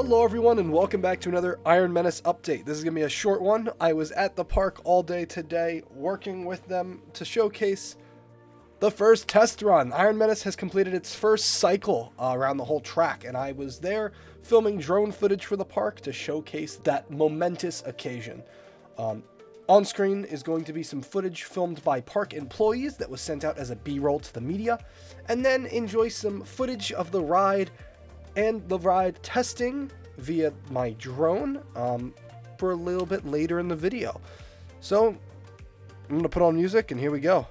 Hello everyone and welcome back to another Iron Menace update. This is going to be a short one. I was at the park all day today working with them to showcase the first test run. Iron Menace has completed its first cycle around the whole track, and I was there filming drone footage for the park to showcase that momentous occasion. On screen is going to be some footage filmed by park employees that was sent out as a B-roll to the media, and then enjoy some footage of the ride and the ride testing via my drone for a little bit later in the video. So I'm going to put on music and here we go.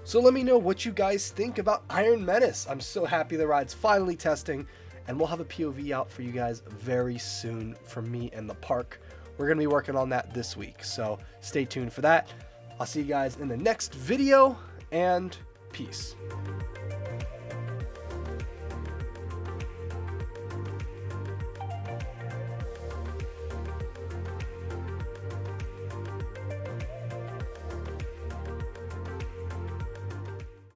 So let me know what you guys think about Iron Menace. I'm so happy the ride's finally testing, and we'll have a POV out for you guys very soon from me and the park. We're going to be working on that this week, so stay tuned for that. I'll see you guys in the next video, and peace.